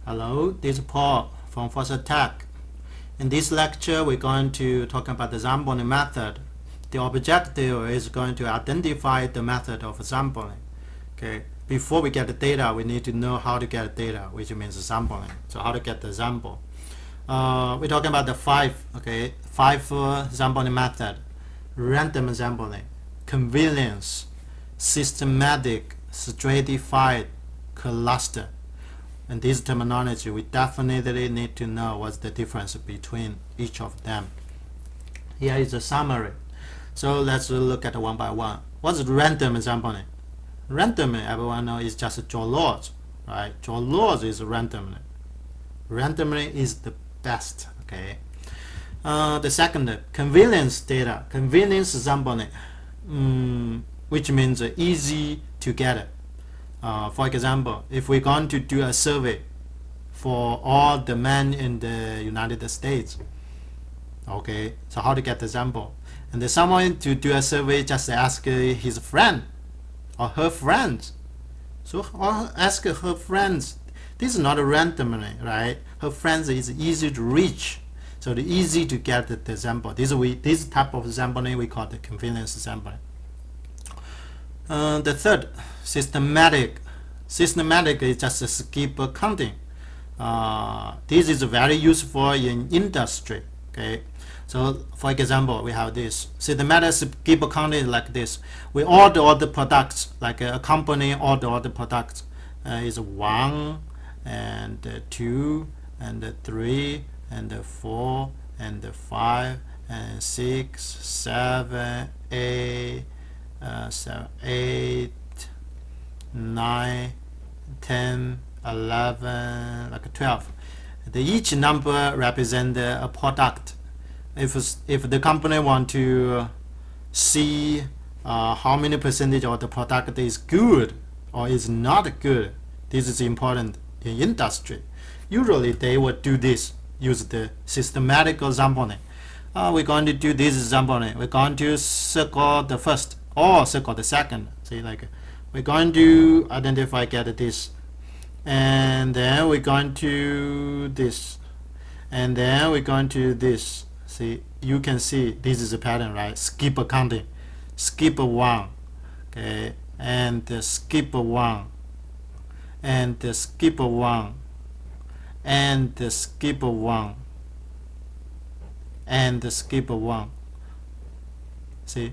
Hello, this is Paul from First Tech. In this lecture, we're going to talk about the sampling method. The objective is going to identify the method of sampling. Okay. Before we get the data, we need to know how to get data, which means sampling. So how to get the sample. We're talking about the five sampling method: random sampling, convenience, systematic, stratified, cluster. And this terminology, we definitely need to know what's the difference between each of them. Here is a summary. So let's look at one by one. What's random sampling? Randomly, everyone knows, is just draw laws, right? Draw laws is randomly. Randomly is the best, okay? The second, convenience data. Convenience sampling, which means easy to get it. For example, if we're going to do a survey for all the men in the United States, okay, so how to get the sample? And then someone to do a survey just ask his friend or her friends. So or ask her friends. This is not randomly, right? Her friends is easy to reach, so it's easy to get the sample. This type of sampling we call the convenience sampling. The third, systematic. Systematic is just a skip counting. This is very useful in industry. Okay, so for example, we have this systematic skip counting is like this. We order all the products, like a company order all the products. Is 1 and 2 and 3 and 4 and 5 and 6, 7, 8. 8, 9, 10, 11, like 12. Each number represents a product. If the company want to see how many percentage of the product is good or is not good, this is important in industry. Usually they would do this, use the systematic sampling. We're going to do this sampling. We're going to circle the first or circle the second. See, like we're going to identify, get this, and then we're going to this, and then we're going to this. See, you can see this is a pattern, right? Skip counting, skip 1, okay, and skip 1, and skip 1, and skip 1, and skip 1. See,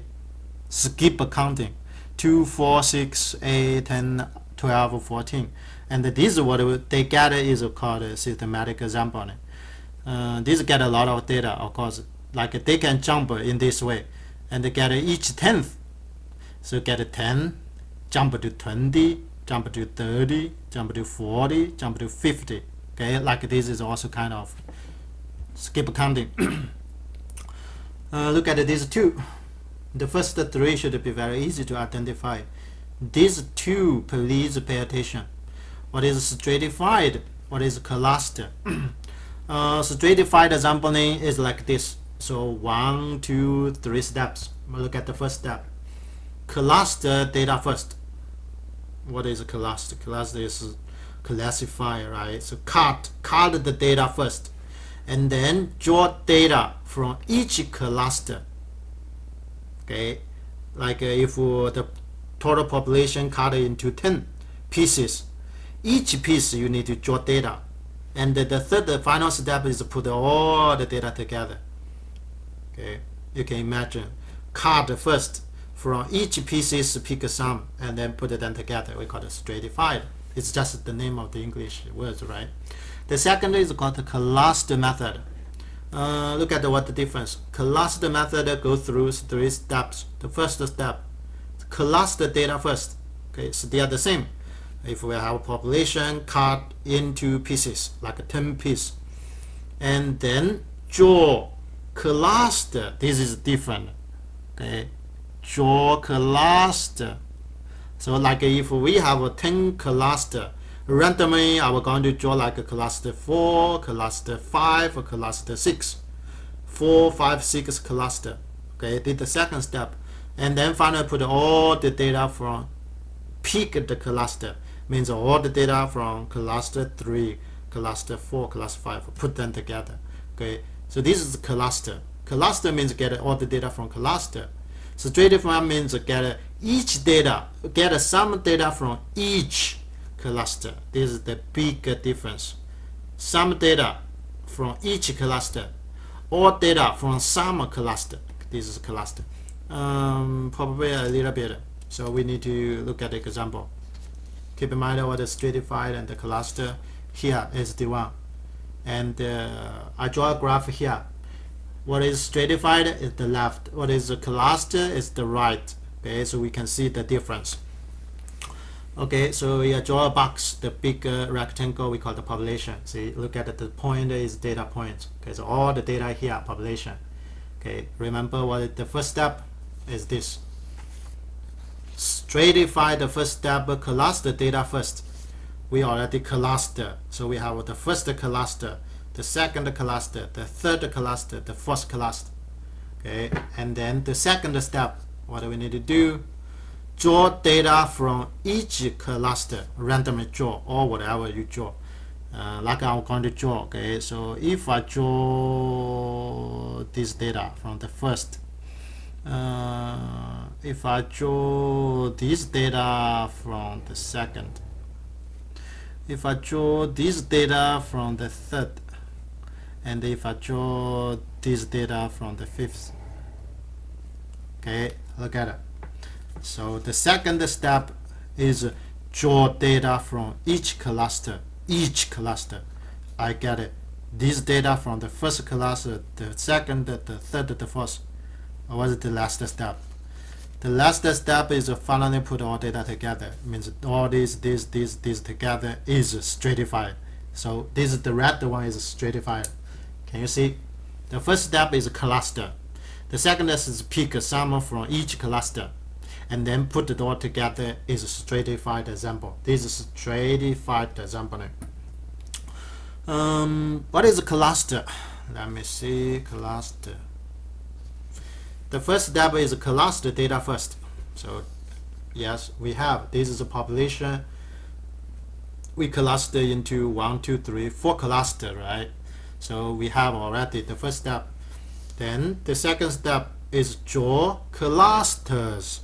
skip counting 2, 4, 6, 8, 10, 12, 14, and this is what they get is called systematic sampling. These get a lot of data, of course, like they can jump in this way and they get each 10th. So get 10, jump to 20, jump to 30, jump to 40, jump to 50. Okay, like this is also kind of skip counting. Look at these two. The first three should be very easy to identify. These two, please pay attention. What is stratified? What is cluster? Stratified sampling is like this. So 1, 2, 3 steps. Look at the first step. Cluster data first. What is a cluster? Cluster is classify, right? So cut the data first, and then draw data from each cluster. Okay, like if the total population cut into 10 pieces, each piece you need to draw data, and the third, the final step is to put all the data together. Okay, you can imagine, cut first from each pieces, pick some, and then put them together. We call it stratified. It's just the name of the English words, right? The second is called the cluster method. Look at what the difference. Cluster method goes through 3 steps. The first step, cluster data first. Okay, so they are the same. If we have a population, cut into pieces, like 10 pieces, and then draw cluster. This is different. Okay, draw cluster. So like if we have a 10 cluster, randomly I will going to draw like a cluster 4, cluster 5, or cluster 6. 4, 5, 6 cluster. Okay, did the second step. And then finally put all the data from pick the cluster. Means all the data from cluster 3, cluster 4, cluster 5, put them together. Okay, so this is cluster. Cluster means get all the data from cluster. Stratified means get each data, get some data from each cluster. This is the big difference. Some data from each cluster, or data from some cluster. This is cluster. Probably a little bit. So we need to look at the example. Keep in mind what is stratified and the cluster. Here is the one. And I draw a graph here. What is stratified is the left. What is the cluster is the right. Okay, so we can see the difference. Okay, so we draw a box, the big rectangle we call the population. See, look at the point is data points. Okay, so all the data here, population. Okay, remember what the first step is this. Stratify the first step, cluster data first. We already cluster. So we have the first cluster, the second cluster, the third cluster, the fourth cluster. Okay, and then the second step, what do we need to do? Draw data from each cluster, randomly draw, or whatever you draw. Like I'm going to draw. Okay, so if I draw this data from the first, if I draw this data from the second, if I draw this data from the third, and if I draw this data from the fifth. Okay, look at it. So the second step is draw data from each cluster. Each cluster. I get it. This data from the first cluster, the second, the third, the fourth. What is the last step? The last step is finally put all data together. It means all this together is stratified. So this is the red one is stratified. Can you see? The first step is cluster. The second is pick some from each cluster, and then put it all together is stratified example. This is stratified example. What is a cluster? Let me see. Cluster. The first step is cluster data first. So yes, we have this is a population. We cluster into 1, 2, 3, 4 cluster, right? So we have already the first step. Then the second step is draw clusters.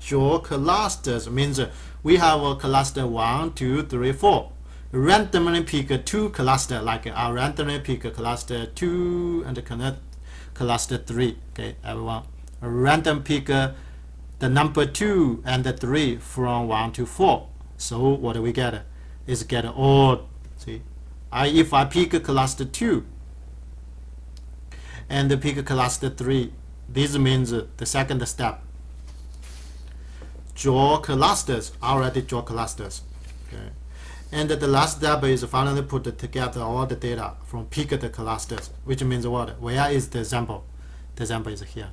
Draw clusters means we have a cluster 1, 2, 3, 4. Randomly pick 2 cluster, like I randomly pick cluster 2 and cluster 3. Okay, everyone. Random pick the number 2 and 3 from 1 to 4. So what do we get? Is get all. See, if I pick cluster 2 and pick cluster 3, this means the second step. Draw clusters. I already draw clusters. Okay. And the last step is finally put together all the data from picked clusters, which means what? Where is the example? The example is here.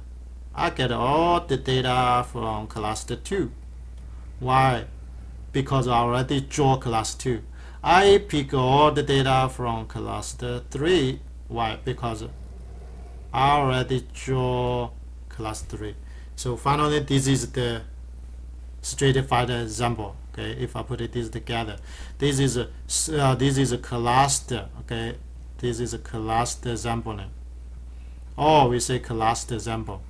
I get all the data from cluster 2. Why? Because I already draw cluster 2. I pick all the data from cluster 3. Why? Because I already draw cluster 3. So finally, this is the stratified example. Okay, if I put this together, this is a cluster. Okay, this is a cluster example. Or we say cluster example.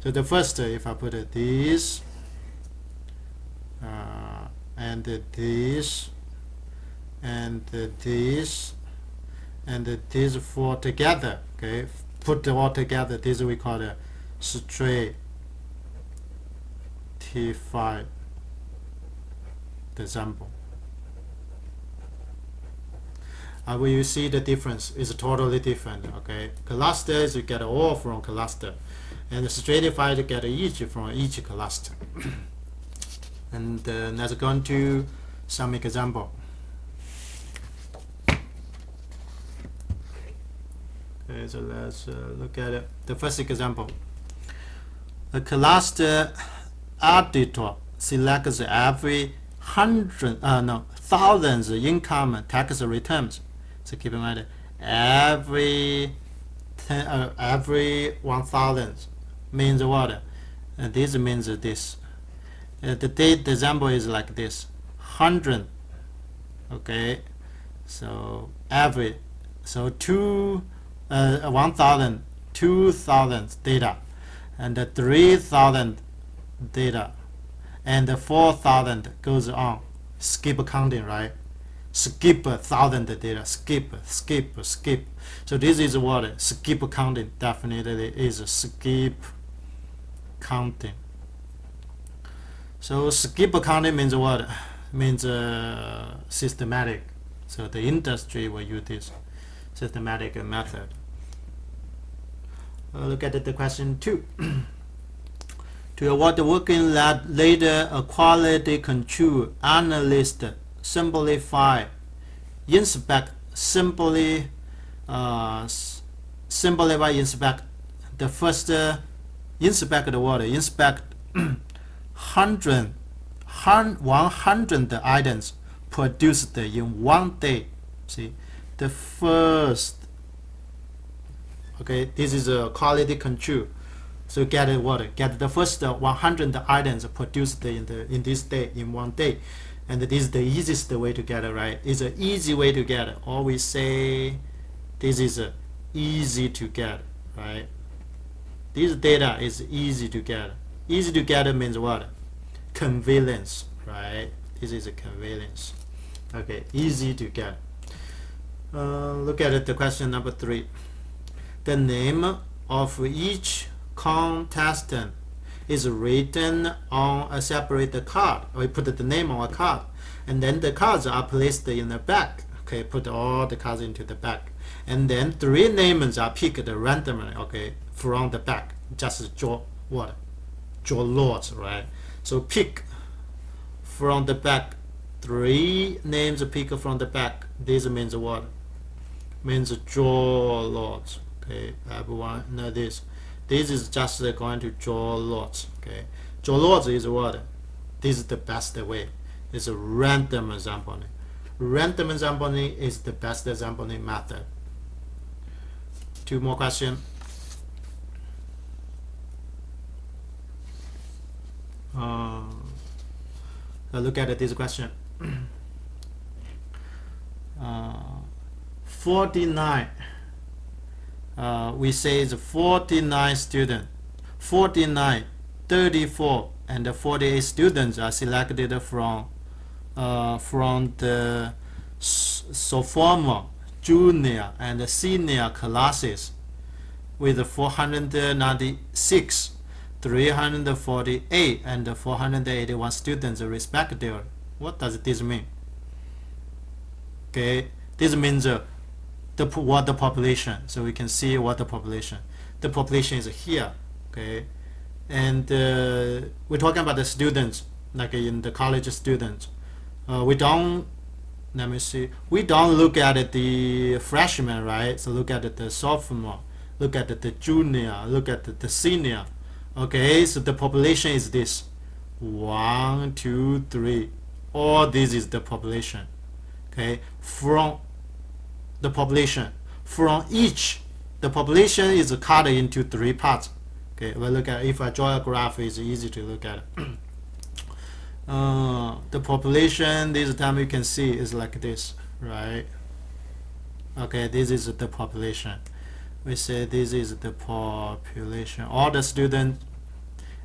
So the first, if I put this and this and this and these 4 together. Okay, put all together. This we call the stratified example. When you see the difference is totally different. Okay, clusters you get all from cluster, and stratified you get each from each cluster. And let's go into some example. Okay, so let's look at it. The first example. The cluster editor selects every thousands income tax returns. So keep in mind, every 1,000 means what? This means this. The date example is like this: 100. Okay, So average, so 1,000, 2,000 data, and 3,000 data, and 4,000 goes on. Skip counting, right? Skip 1,000 data, skip. So this is what skip counting definitely is. Skip counting. So skip counting means what? Means systematic. So the industry will use this systematic method. Look at the question 2. To avoid working later, a quality control analyst simplify, inspect, inspect the first, inspect the water, inspect 100 items produced in one day. See, the first, okay, this is a quality control. So get what? Get the first 100 items produced in this day, in one day. And this is the easiest way to get it, right? It's an easy way to get it. Always say this is easy to get, right? This data is easy to get. Easy to get means what? Convenience, right? This is a convenience. Okay, easy to get. Look at the question number 3. The name of each contestant is written on a separate card. We put the name on a card, and then the cards are placed in the bag. Okay, put all the cards into the bag, and then 3 names are picked randomly. Okay, from the bag. Just draw what? Draw lots, right? So pick from the bag. 3 names picked from the bag. This means what? Means draw lots. Okay, everyone know this. This is just going to draw lots. Okay, draw lots is what? This is the best way. It's a random sampling. Random sampling is the best sampling method. 2 more questions. Look at this question. 49. We say it's 49 students. 49, 34, and 48 students are selected from the sophomore, junior, and senior classes with 496, 348, and 481 students respectively. What does this mean? Okay, this means what the population. So we can see what the population. The population is here. Okay, and we're talking about the students, like in the college students. We don't. Let me see. We don't look at the freshman, right? So look at the sophomore. Look at the junior. Look at the senior. Okay, so the population is this. 1, 2, 3. All this is the population. Okay, from the population, from each, the population is cut into 3 parts. Okay, we'll look at, if I draw a graph, it's easy to look at it. The population this time you can see is like this, right? Okay, this is the population. We say this is the population, all the students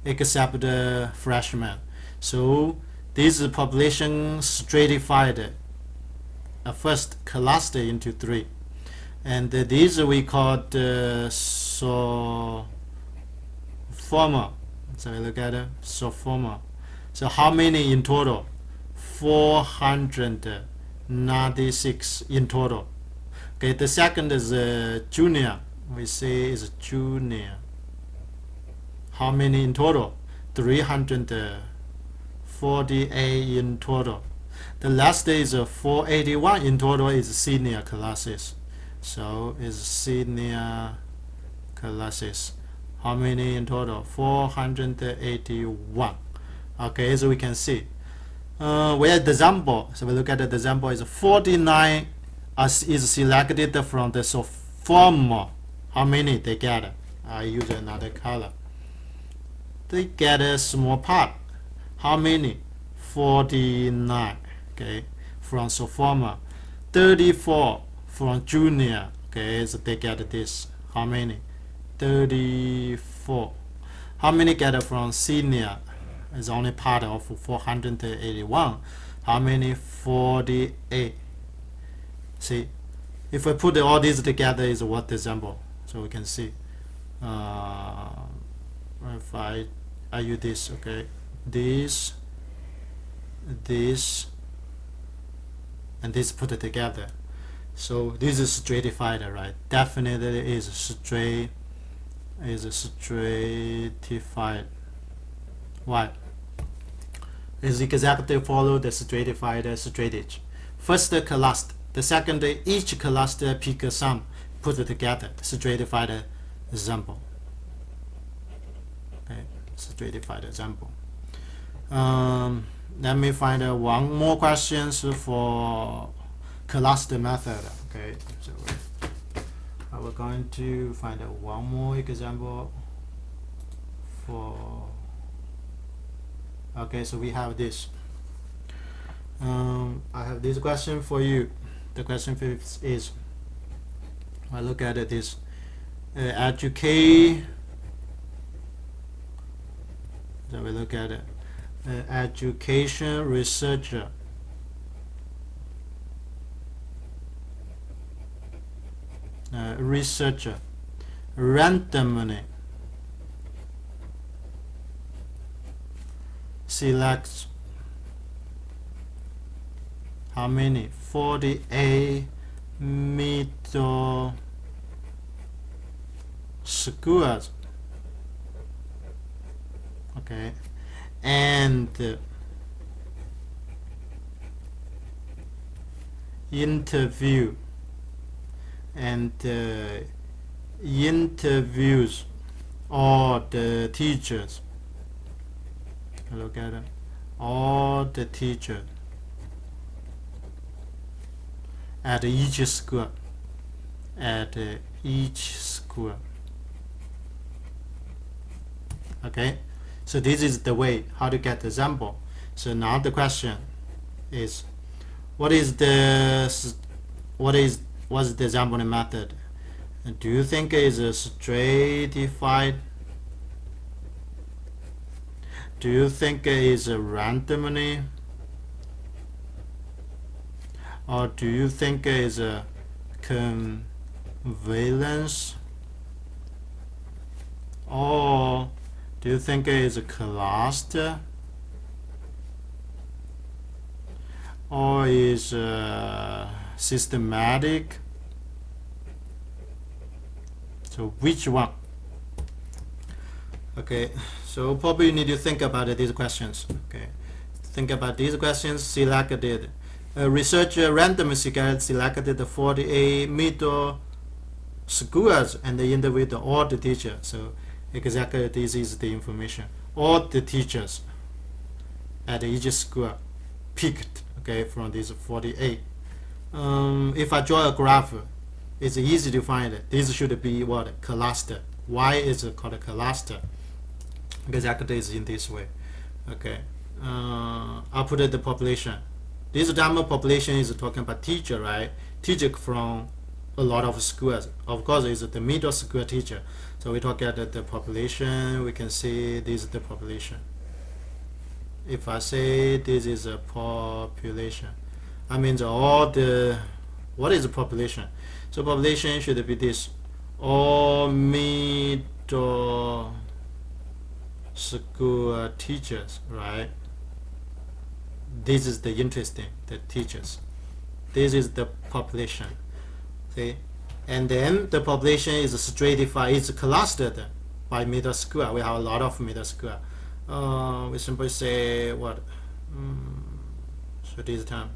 except the freshmen. So this is population stratified, first cluster into 3, and these we call the sophomore. So we look at it, sophomore. So how many in total? 496 in total. Okay, the second is junior. We say is junior. How many in total? 348 in total. The last is 481 in total is senior classes. So is senior classes. How many in total? 481. Okay, so we can see where the example. So we look at the example is 49 is selected from the sophomore. How many they get? I use another color. They get a small part. How many? 49. Okay, from sophomore. 34 from junior. Okay, so they get this. How many? 34. How many get from senior? Is only part of 481. How many? 48. See, if we put all these together, is what the sample? So we can see. If I use this, okay, this, and this put it together. So this is stratified, right? Definitely is stratified. Why? Is exactly follow the stratified strategy. First the cluster, the second each cluster pick some, put it together, stratified example. Okay, stratified example. Let me find one more questions for cluster method. Okay, so we're going to find one more example for. Okay, so we have this. I have this question for you. The question is, I look at this educate. So we look at it. Education researcher. Researcher randomly selects how many? 48 middle schools. Okay, and interview and interviews all the teachers. Look at it. All the teachers at each school. At each school. Okay, so this is the way how to get the sample. So now the question is, what's the sampling method? Do you think it is a stratified? Do you think it is a randomly? Or do you think it is a convenience? Or do you think it is a cluster? Or is systematic? So which one? Okay, so probably you need to think about these questions. Okay, think about these questions. Selected researcher randomly selected the 48 middle schools and they interviewed all the teachers. So exactly this is the information. All the teachers at each school picked, okay, from these 48. If I draw a graph, it's easy to find it. This should be what? Cluster. Why is it called a cluster? Exactly is in this way. Okay, I'll put it the population. This number population is talking about teacher, right? Teacher from a lot of schools. Of course, it's the middle school teacher. So we talk about the population. We can see this is the population. If I say this is a population, I mean all the, what is the population? So population should be this, all middle school teachers, right? This is the interesting, the teachers. This is the population. Okay, and then the population is stratified, it's clustered by middle school. We have a lot of middle school. We simply say what? So this time.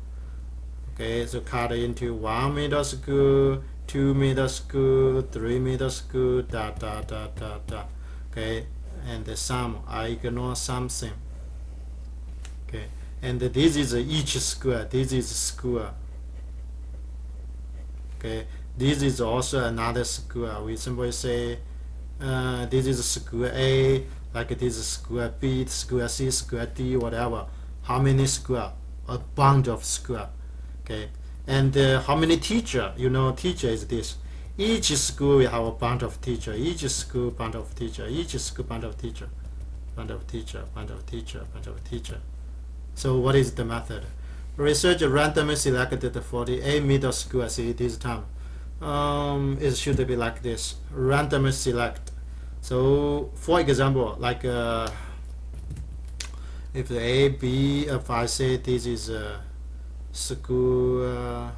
Okay, so cut into 1 middle school, 2 middle school, 3 middle school, Okay, and the sum, I ignore something. Okay, and this is each school. This is school. Okay, this is also another school. We simply say this is school A, like this is school B, school C, school D, whatever. How many school? A bunch of school. Okay, And how many teacher? You know, teacher is this. Each school will have a bunch of teacher. Each school bunch of teacher. Each school bunch of teacher. Bunch of teacher. Bunch of teacher. Bunch of teacher. So what is the method? Researcher randomly selected 48 middle school. See this time. It should be like this. Randomly select. So for example, like if the A, B, if I say this is school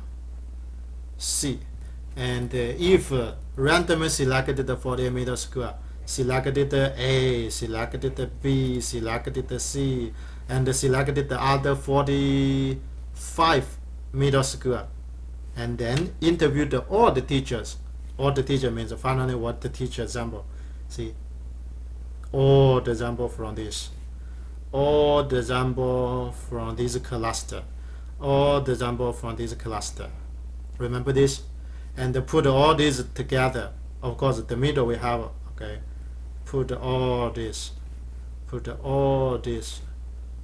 C, and if randomly selected the 48 middle school, selected the A, selected the B, selected the C, and selected the other 45 middle school, and then interviewed all the teachers. All the teacher means finally what the teacher example. See, all the example from this, all the example from this cluster, all the example from this cluster. Remember this, and put all these together. Of course, the middle we have. Okay, put all this, put all this,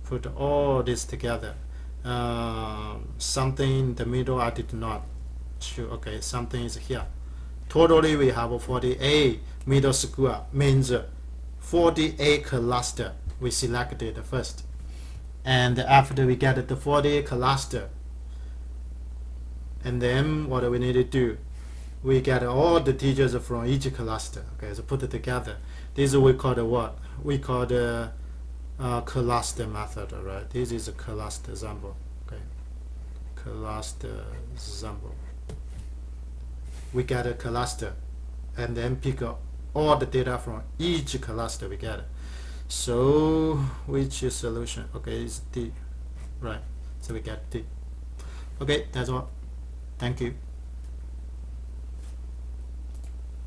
put all this together. Something in the middle I did not show. Okay, something is here. Totally we have 48 middle school, means 48 cluster we selected first. And after we get the 48 cluster, and then what do we need to do? We get all the teachers from each cluster. Okay, so put it together. This we call the what? We call the cluster method, right? This is a cluster example. Okay, cluster example. We get a cluster, and then pick up all the data from each cluster we get. So which is solution? Okay, it's D, right? So we get D. Okay, that's all. Thank you.